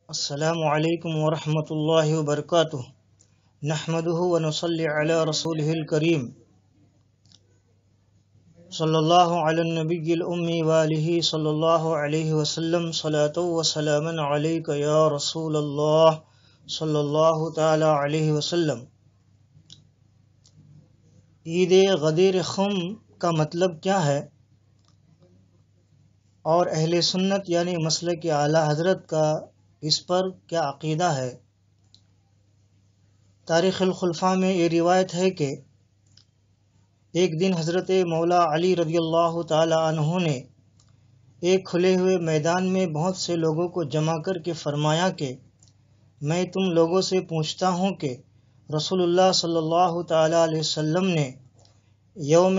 السلام علیکم ورحمۃ اللہ وبرکاتہ نحمده ونصلی علی رسوله الکریم صلی اللہ علی النبی الامی وآلہ صلی اللہ علیہ وسلم صلاۃ وسلام علیک یا رسول اللہ صلی اللہ تعالی علیہ وسلم۔ عید غدیر خم کا مطلب کیا ہے اور اہل سنت یعنی مسلک اعلیٰ حضرت کا اس پر کیا عقیدہ ہے؟ تاریخ الخلفاء میں یہ روایت ہے کہ ایک دن حضرت مولا علی رضی اللہ تعالی عنہ نے ایک کھلے ہوئے میدان میں بہت سے لوگوں کو جمع کر کے فرمایا کہ میں تم لوگوں سے پوچھتا ہوں کہ رسول اللہ صلی اللہ تعالی علیہ وسلم نے یوم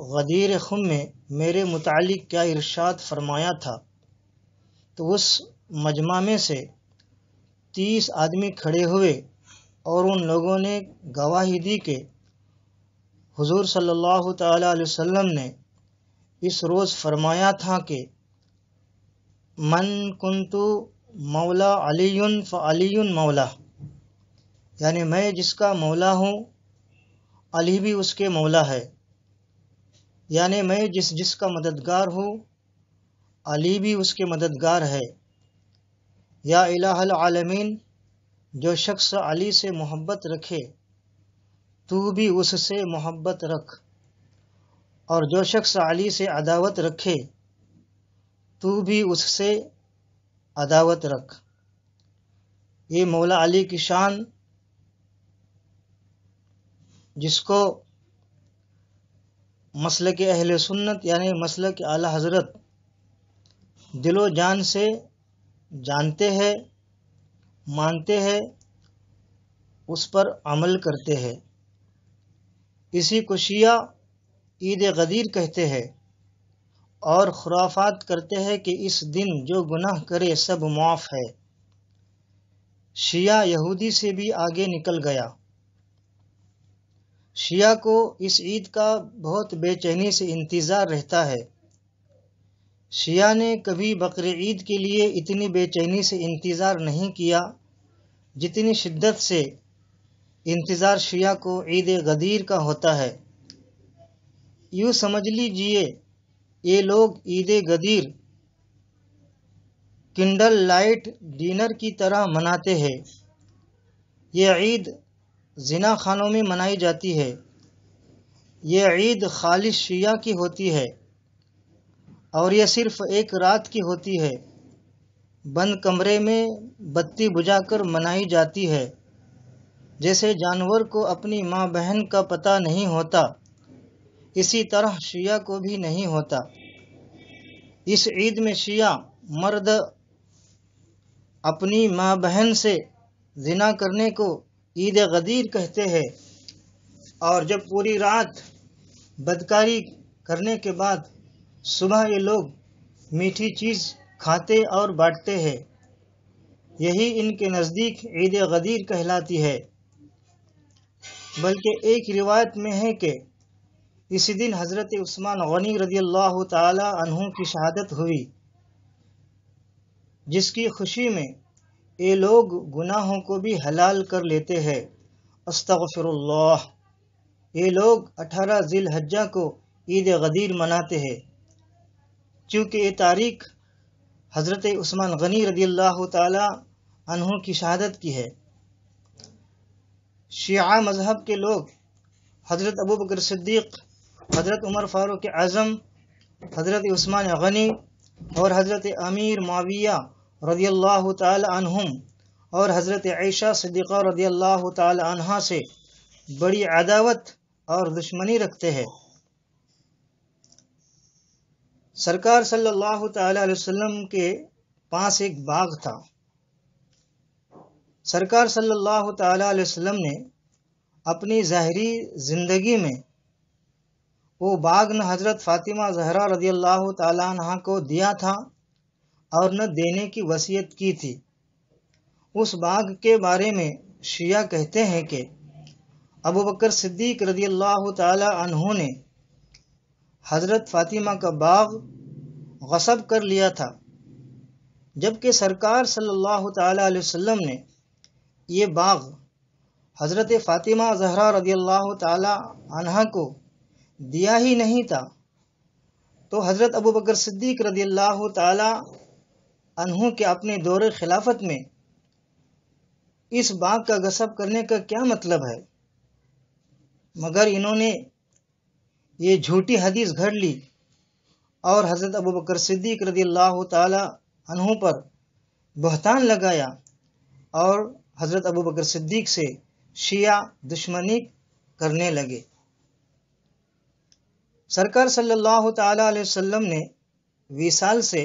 غدیر خم میں میرے متعلق کیا ارشاد فرمایا تھا؟ تو اس مجمع میں سے 30 آدمی کھڑے ہوئے اور ان لوگوں نے گواہی دی کہ حضور صلی اللہ تعالی علیہ وسلم نے اس روز فرمایا تھا کہ من کنتو مولا علی فعلی مولا، یعنی میں جس کا مولا ہوں علی بھی اس کے مولا ہے، یعنی میں جس کا مددگار ہوں علی بھی اس کے مددگار ہے۔ یا الہ العالمین، جو شخص علی سے محبت رکھے تو بھی اس سے محبت رکھ، اور جو شخص علی سے عداوت رکھے تو بھی اس سے عداوت رکھ۔ یہ مولا علی کی شان، جس کو مسلک اہل سنت یعنی مسلک اعلیٰ حضرت دل و جان سے جانتے ہیں، مانتے ہیں، اس پر عمل کرتے ہیں۔ اسی کو شیعہ عید غدیر کہتے ہیں اور خرافات کرتے ہیں کہ اس دن جو گناہ کرے سب معاف ہے۔ شیعہ یہودی سے بھی آگے نکل گیا۔ شیعہ کو اس عید کا بہت بے چینی سے انتظار رہتا ہے۔ شیعہ نے کبھی بقر عید کے لیے اتنی بے چینی سے انتظار نہیں کیا جتنی شدت سے انتظار شیعہ کو عید غدیر کا ہوتا ہے۔ یوں سمجھ لیجئے یہ لوگ عید غدیر کینڈل لائٹ ڈنر کی طرح مناتے ہیں۔ یہ عید زنا خانوں میں منائی جاتی ہے۔ یہ عید خالص شیعہ کی ہوتی ہے اور یہ صرف ایک رات کی ہوتی ہے۔ بند کمرے میں بتی بجھا کر منائی جاتی ہے۔ جیسے جانور کو اپنی ماں بہن کا پتہ نہیں ہوتا، اسی طرح شیعہ کو بھی نہیں ہوتا۔ اس عید میں شیعہ مرد اپنی ماں بہن سے زنا کرنے کو عید غدیر کہتے ہیں، اور جب پوری رات بدکاری کرنے کے بعد صبح یہ لوگ میٹھی چیز کھاتے اور بانٹتے ہیں۔ یہی ان کے نزدیک عید غدیر کہلاتی ہے۔ بلکہ ایک روایت میں ہے کہ اسی دن حضرت عثمان غنی رضی اللہ تعالی عنہ کی شہادت ہوئی، جس کی خوشی میں یہ لوگ گناہوں کو بھی حلال کر لیتے ہیں۔ استغفر اللہ۔ یہ لوگ 18 ذی الحجہ کو عید غدیر مناتے ہیں، چونکہ یہ تاریخ حضرت عثمان غنی رضی اللہ تعالی عنہ کی شہادت کی ہے۔ شیعہ مذہب کے لوگ حضرت ابوبکر صدیق، حضرت عمر فاروق اعظم، حضرت عثمان غنی اور حضرت امیر معاویہ رضی اللہ تعالی عنہم اور حضرت عائشہ صدیقہ رضی اللہ تعالی عنہا سے بڑی عداوت اور دشمنی رکھتے ہیں۔ سرکار صلی اللہ تعالی علیہ وسلم کے پاس ایک باغ تھا۔ سرکار صلی اللہ تعالی علیہ وسلم نے اپنی ظاہری زندگی میں وہ باغ نہ حضرت فاطمہ زہرا رضی اللہ تعالی عنہا کو دیا تھا اور نہ دینے کی وصیت کی تھی۔ اس باغ کے بارے میں شیعہ کہتے ہیں کہ ابوبکر صدیق رضی اللہ تعالی عنہ نے حضرت فاطمہ کا باغ غصب کر لیا تھا، جبکہ سرکار صلی اللہ تعالیٰ علیہ وسلم نے یہ باغ حضرت فاطمہ زہرا رضی اللہ تعالیٰ عنہا کو دیا ہی نہیں تھا، تو حضرت ابو بکر صدیق رضی اللہ تعالیٰ عنہ کے اپنے دور خلافت میں اس باغ کا غصب کرنے کا کیا مطلب ہے؟ مگر انہوں نے یہ جھوٹی حدیث گھڑ لی اور حضرت ابو بکر صدیق رضی اللہ تعالی عنہ پر بہتان لگایا اور حضرت ابو بکر صدیق سے شیعہ دشمنی کرنے لگے۔ سرکار صلی اللہ تعالی علیہ وسلم نے وصال سے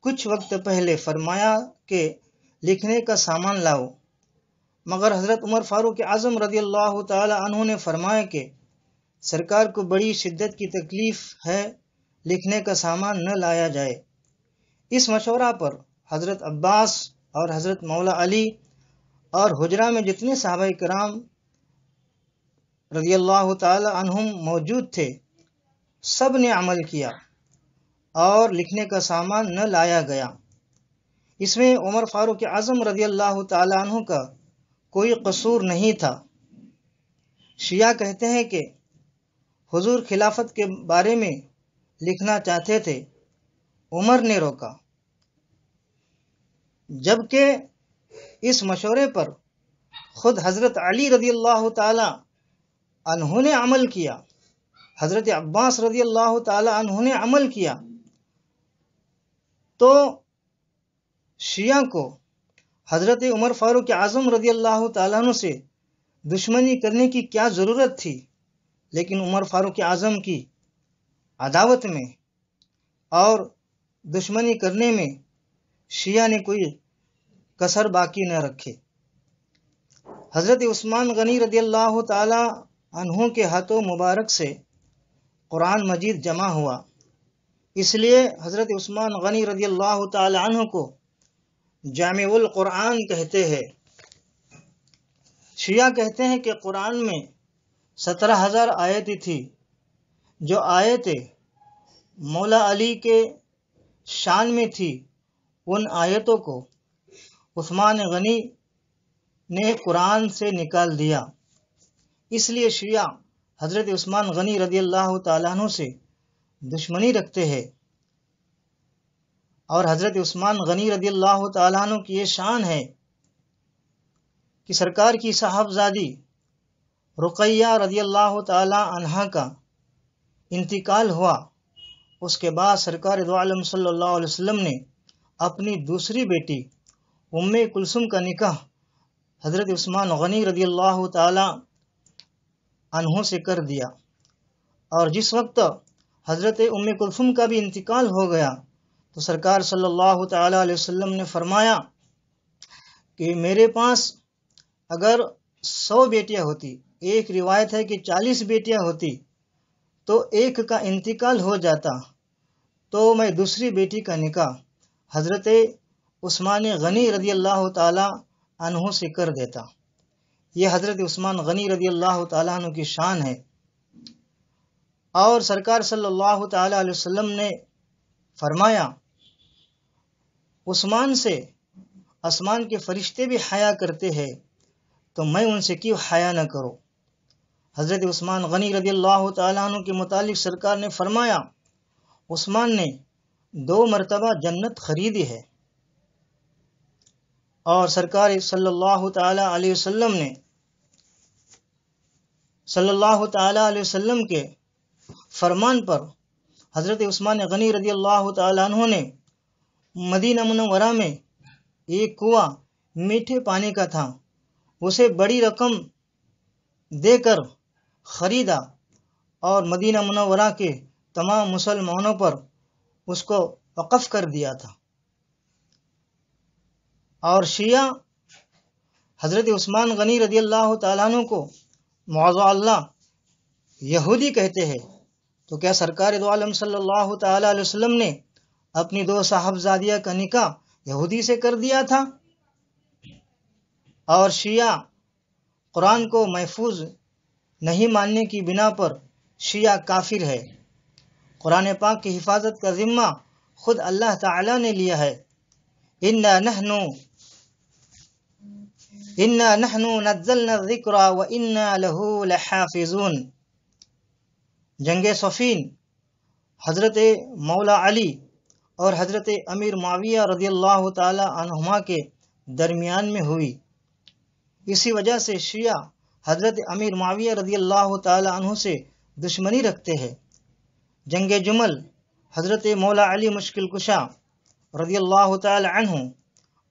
کچھ وقت پہلے فرمایا کہ لکھنے کا سامان لاؤ، مگر حضرت عمر فاروق اعظم رضی اللہ تعالی عنہ نے فرمایا کہ سرکار کو بڑی شدت کی تکلیف ہے، لکھنے کا سامان نہ لایا جائے۔ اس مشورہ پر حضرت عباس اور حضرت مولا علی اور حجرہ میں جتنے صحابہ کرام رضی اللہ تعالی عنہم موجود تھے، سب نے عمل کیا اور لکھنے کا سامان نہ لایا گیا۔ اس میں عمر فاروق اعظم رضی اللہ تعالی عنہ کا کوئی قصور نہیں تھا۔ شیعہ کہتے ہیں کہ حضور خلافت کے بارے میں لکھنا چاہتے تھے، عمر نے روکا، جبکہ اس مشورے پر خود حضرت علی رضی اللہ تعالی عنہ نے عمل کیا، حضرت عباس رضی اللہ تعالی عنہ نے عمل کیا، تو شیعہ کو حضرت عمر فاروق اعظم رضی اللہ تعالیٰ عنہ سے دشمنی کرنے کی کیا ضرورت تھی؟ لیکن عمر فاروق اعظم کی عداوت میں اور دشمنی کرنے میں شیعہ نے کوئی کسر باقی نہ رکھے۔ حضرت عثمان غنی رضی اللہ تعالی عنہ کے ہاتھوں مبارک سے قرآن مجید جمع ہوا، اس لیے حضرت عثمان غنی رضی اللہ تعالی عنہ کو جامع القرآن کہتے ہیں۔ شیعہ کہتے ہیں کہ قرآن میں 17,000 آیتیں تھی، جو آیتیں مولا علی کے شان میں تھی، ان آیتوں کو عثمان غنی نے قرآن سے نکال دیا۔ اس لیے شیعہ حضرت عثمان غنی رضی اللہ تعالیٰ عنہ سے دشمنی رکھتے ہیں، اور حضرت عثمان غنی رضی اللہ تعالیٰ عنہ کی یہ شان ہے کہ سرکار کی صاحبزادی رقیہ رضی اللہ تعالیٰ عنہ کا انتقال ہوا، اس کے بعد سرکار دو عالم صلی اللہ علیہ وسلم نے اپنی دوسری بیٹی ام کلثوم کا نکاح حضرت عثمان غنی رضی اللہ تعالی عنہ سے کر دیا، اور جس وقت حضرت ام کلثوم کا بھی انتقال ہو گیا تو سرکار صلی اللہ تعالی علیہ وسلم نے فرمایا کہ میرے پاس اگر 100 بیٹیاں ہوتی، ایک روایت ہے کہ 40 بیٹیاں ہوتی، تو ایک کا انتقال ہو جاتا تو میں دوسری بیٹی کا نکاح حضرت عثمان غنی رضی اللہ تعالی عنہ سے کر دیتا۔ یہ حضرت عثمان غنی رضی اللہ تعالیٰ عنہ کی شان ہے۔ اور سرکار صلی اللہ تعالی علیہ وسلم نے فرمایا، عثمان سے آسمان کے فرشتے بھی حیا کرتے ہیں، تو میں ان سے کیوں حیا نہ کروں؟ حضرت عثمان غنی رضی اللہ تعالیٰ عنہ کے متعلق سرکار نے فرمایا، عثمان نے 2 مرتبہ جنت خریدی ہے۔ اور سرکار صلی اللہ تعالی علیہ وسلم کے فرمان پر حضرت عثمان غنی رضی اللہ تعالی عنہ نے مدینہ منورہ میں ایک کنواں میٹھے پانی کا تھا، اسے بڑی رقم دے کر خریدا اور مدینہ منورہ کے تمام مسلمانوں پر اس کو وقف کر دیا تھا۔ اور شیعہ حضرت عثمان غنی رضی اللہ تعالیٰ عنہ کو معاذ اللہ یہودی کہتے ہیں، تو کیا سرکار دو عالم صلی اللہ تعالی علیہ وسلم نے اپنی 2 صاحبزادیہ کا نکاح یہودی سے کر دیا تھا؟ اور شیعہ قرآن کو محفوظ نہیں ماننے کی بنا پر شیعہ کافر ہے۔ قرآن پاک کی حفاظت کا ذمہ خود اللہ تعالی نے لیا ہے۔ انا نحن نزلنا الذکر وانا له لحافظون۔ جنگ صفین حضرت مولا علی اور حضرت امیر معاویہ رضی اللہ تعالی عنہما کے درمیان میں ہوئی۔ اسی وجہ سے شیعہ حضرت امیر معاویہ رضی اللہ تعالی عنہ سے دشمنی رکھتے ہیں۔ جنگ جمل حضرت مولا علی مشکل کشا رضی اللہ تعالی عنہ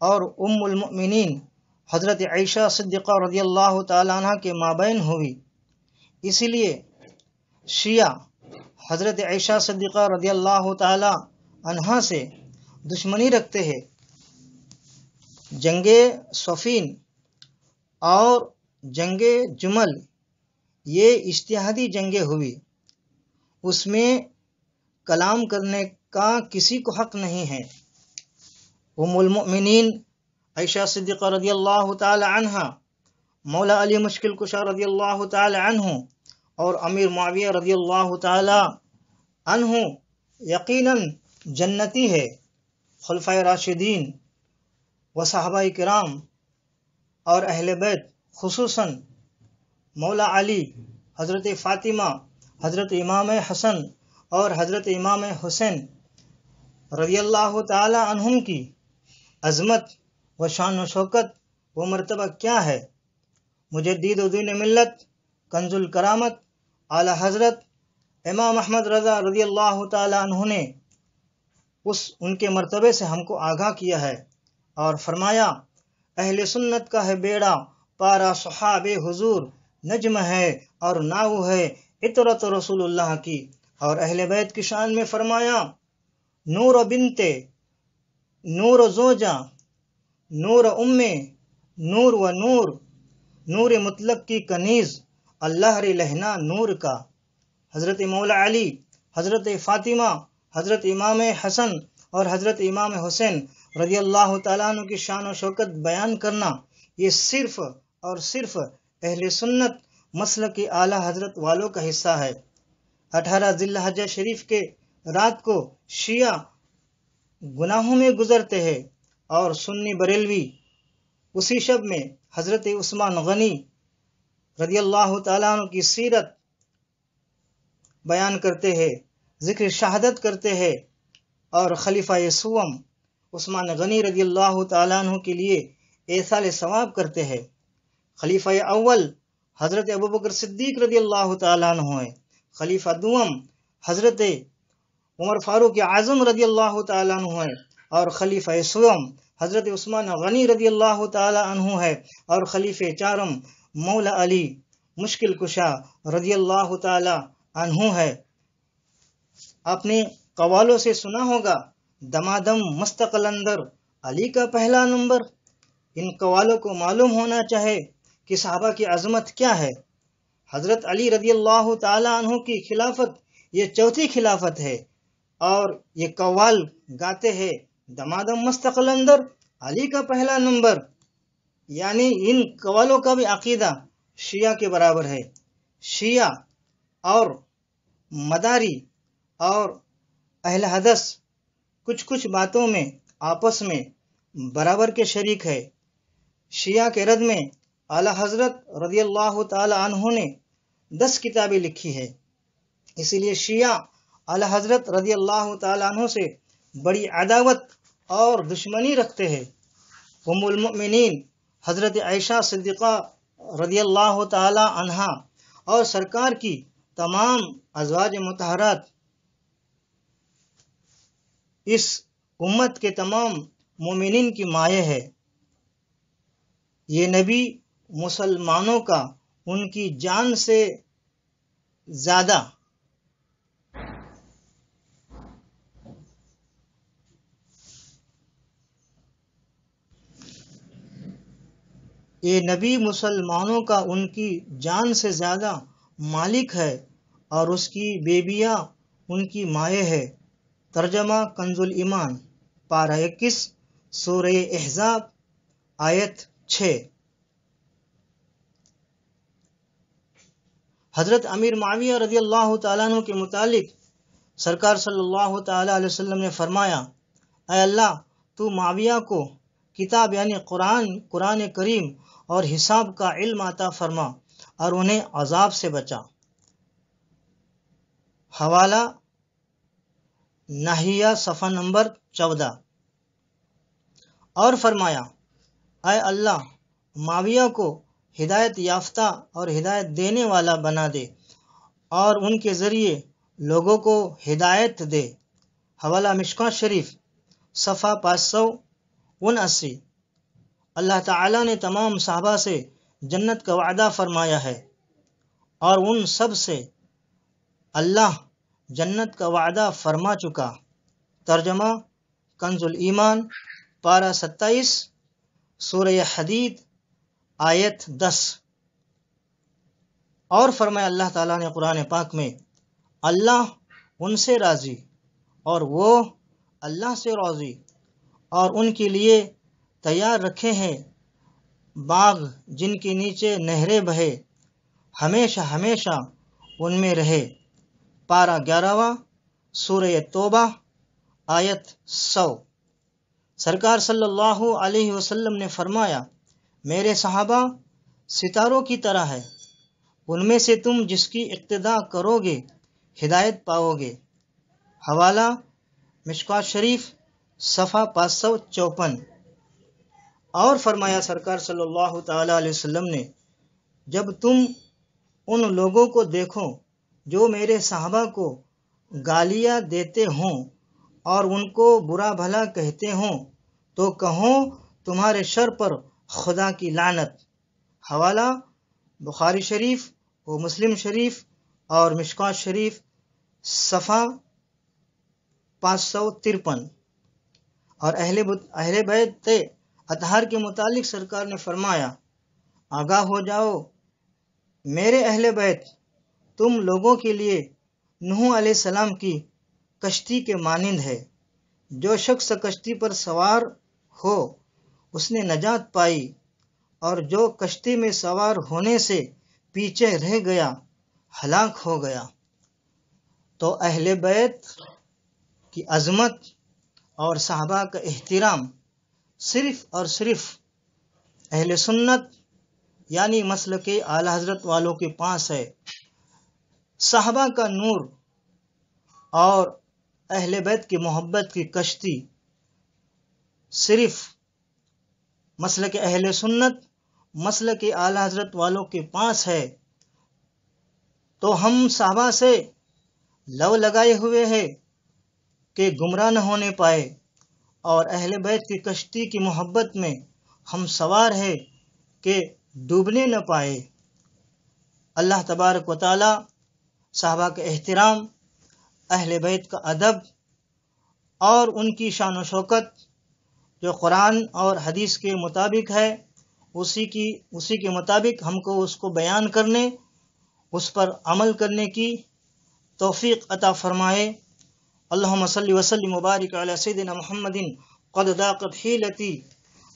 اور ام المؤمنین حضرت عائشہ صدیقہ رضی اللہ تعالی عنہ کے مابین ہوئی۔ اسی لیے شیعہ حضرت عائشہ صدیقہ رضی اللہ تعالی عنہ سے دشمنی رکھتے ہیں۔ جنگ صفین اور جنگ جمل یہ اجتہادی جنگیں ہوئی، اس میں کلام کرنے کا کسی کو حق نہیں ہے۔ ام المؤمنین عائشہ صدیقہ رضی اللہ تعالی عنہ، مولا علی مشکل کشا رضی اللہ تعالی عنہ اور امیر معاویہ رضی اللہ تعالی عنہ یقیناً جنتی ہے۔ خلفائے راشدین و صحابہ کرام اور اہل بیت خصوصاً مولا علی، حضرت فاطمہ، حضرت امام حسن اور حضرت امام حسین رضی اللہ تعالی عنہم کی عظمت و شان و شوکت و مرتبہ کیا ہے۔ مجدد دین ملت، کنز الکرامت اعلی حضرت امام احمد رضا رضی اللہ تعالی عنہ نے ان کے مرتبے سے ہم کو آگاہ کیا ہے اور فرمایا، اہل سنت کا ہے بیڑا پارا صحاب حضور نجم ہے اور ناو ہے عطرت رسول اللہ کی۔ اور اہل بیت کی شان میں فرمایا، نور و بنتے، نور و زوجہ، نور ام، نور و نور، نور مطلق کی کنیز، اللہ ری لہنا نور کا۔ حضرت مولا علی، حضرت فاطمہ، حضرت امام حسن اور حضرت امام حسین رضی اللہ تعالیٰ عنہ کی شان و شوکت بیان کرنا یہ صرف اور صرف اہل سنت مسلک کی اعلیٰ حضرت والوں کا حصہ ہے۔ 18 ذی الحجہ شریف کے رات کو شیعہ گناہوں میں گزرتے ہیں اور سنی بریلوی اسی شب میں حضرت عثمان غنی رضی اللہ تعالیٰ عنہ کی سیرت بیان کرتے ہیں، ذکر شہادت کرتے ہیں اور خلیفہ سوم عثمان غنی رضی اللہ تعالیٰ عنہ کے لیے ایصال ثواب کرتے ہیں۔ خلیفہ اول حضرت ابوبکر صدیق رضی اللہ تعالیٰ عنہ ہے۔ خلیفہ دوم حضرت عمر فاروق اعظم رضی اللہ تعالیٰ عنہ ہے اور خلیفہ سوم حضرت عثمان غنی رضی اللہ تعالیٰ عنہ ہے اور خلیفہ چارم مولا علی مشکل کشا رضی اللہ تعالیٰ عنہ ہے۔ آپ نے قوالوں سے سنا ہوگا، دمادم مستقلندر علی کا پہلا نمبر۔ ان قوالوں کو معلوم ہونا چاہے کہ صحابہ کی عظمت کیا ہے۔ حضرت علی رضی اللہ تعالیٰ عنہ کی خلافت یہ چوتھی خلافت ہے اور یہ قوال گاتے ہیں، دمادم مستقلندر علی کا پہلا نمبر، یعنی ان قوالوں کا بھی عقیدہ شیعہ کے برابر ہے۔ شیعہ اور مداری اور اہل حدیث کچھ باتوں میں آپس میں برابر کے شریک ہے۔ شیعہ کے رد میں اعلیٰ حضرت رضی اللہ تعالی عنہ نے 10 کتابیں لکھی ہے، اسی لیے شیعہ اعلیٰ حضرت رضی اللہ تعالی عنہ سے بڑی عداوت اور دشمنی رکھتے ہیں۔ ام المؤمنین حضرت عائشہ صدیقہ رضی اللہ تعالی عنہا اور سرکار کی تمام ازواج مطہرات اس امت کے تمام مومنین کی مائیں ہے۔ یہ نبی مسلمانوں کا ان کی جان سے زیادہ مالک ہے اور اس کی بیبیاں ان کی مائیں ہے۔ ترجمہ کنز الایمان، پارہ 21، سورہ احزاب، آیت 6۔ حضرت امیر معاویہ رضی اللہ تعالیٰ عنہ کے متعلق سرکار صلی اللہ تعالیٰ علیہ وسلم نے فرمایا، اے اللہ تو معاویہ کو کتاب یعنی قرآن کریم اور حساب کا علم عطا فرما اور انہیں عذاب سے بچا۔ حوالہ نحیہ صفحہ نمبر 14۔ اور فرمایا، اے اللہ معاویہ کو ہدایت یافتہ اور ہدایت دینے والا بنا دے اور ان کے ذریعے لوگوں کو ہدایت دے۔ حوالہ مشکوہ شریف صفحہ 579۔ اللہ تعالیٰ نے تمام صحابہ سے جنت کا وعدہ فرمایا ہے اور ان سب سے اللہ جنت کا وعدہ فرما چکا۔ ترجمہ کنز الایمان پارہ 27 سورہ حدید آیت 10۔ اور فرمایا اللہ تعالیٰ نے قرآن پاک میں، اللہ ان سے راضی اور وہ اللہ سے راضی، اور ان کے لیے تیار رکھے ہیں باغ جن کے نیچے نہریں بہے، ہمیشہ ہمیشہ ان میں رہے۔ پارہ 11 سورہ توبہ آیت 100۔ سرکار صلی اللہ علیہ وسلم نے فرمایا، میرے صحابہ ستاروں کی طرح ہے، ان میں سے تم جس کی اقتداء کرو گے ہدایت پاؤ گے۔ حوالہ مشکوہ شریف صفحہ 554۔ اور فرمایا سرکار صلی اللہ تعالی علیہ وسلم نے، جب تم ان لوگوں کو دیکھو جو میرے صحابہ کو گالیاں دیتے ہوں اور ان کو برا بھلا کہتے ہوں تو کہو تمہارے شر پر خدا کی لعنت۔ حوالہ بخاری شریف و مسلم شریف اور مشکوہ شریف صفحہ 553۔ اور اہل بیت اطہار کے متعلق سرکار نے فرمایا، آگاہ ہو جاؤ میرے اہل بیت، تم لوگوں کے لیے نوح علیہ السلام کی کشتی کے مانند ہے، جو شخص کشتی پر سوار ہو اس نے نجات پائی، اور جو کشتی میں سوار ہونے سے پیچھے رہ گیا ہلاک ہو گیا۔ تو اہل بیت کی عظمت اور صحابہ کا احترام صرف اور صرف اہل سنت یعنی مسلک اعلی حضرت والوں کے پاس ہے۔ صحابہ کا نور اور اہل بیت کی محبت کی کشتی صرف مسلک اہل سنت، مسلک اعلی حضرت والوں کے پاس ہے۔ تو ہم صحابہ سے لو لگائے ہوئے ہیں کہ گمراہ نہ ہونے پائے، اور اہل بیت کی کشتی کی محبت میں ہم سوار ہیں کہ ڈوبنے نہ پائے۔ اللہ تبارک و تعالی صحابہ کا احترام، اہل بیت کا ادب اور ان کی شان و شوکت جو قرآن اور حدیث کے مطابق ہے، اسی کے مطابق ہم کو اس کو بیان کرنے، اس پر عمل کرنے کی توفیق عطا فرمائے۔ اللہم صلی وسلم مبارک علی سیدنا محمد قد ضاقت حیلتی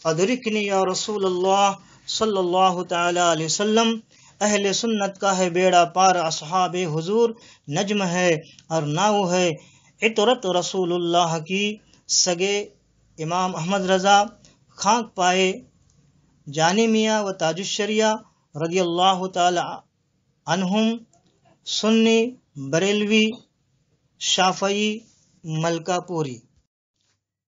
ادرکنی یا رسول اللہ صلی اللہ تعالی علیہ وسلم۔ اہل سنت کا ہے بیڑا پار، اصحاب حضور نجم ہے اور ناؤ ہے عطرت رسول اللہ کی۔ سگے امام احمد رضا خاک پائے جانی میاں و تاج الشریعہ رضی اللہ تعالی عنہم، سنی بریلوی شافعی ملکہ پوری۔